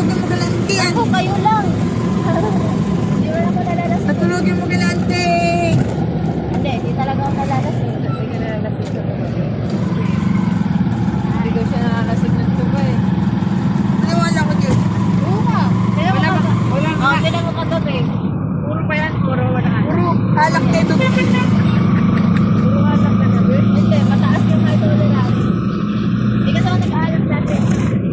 Patulogin mo galante yan. Ako, kayo lang. Hindi mo ako nalalasing. Patulogin mo galante. Hindi, di talaga ako nalalasing. Hindi ka nalalasing sa tuba. Hindi ko siya nakalasing ng tuba eh. Maniwala ko dyan. Oo nga. Kaya mo Wala ka. ba? Wala Oo, ba? kaya mo kagabi. Puro pa yan, puro wala. Puro alak na ito.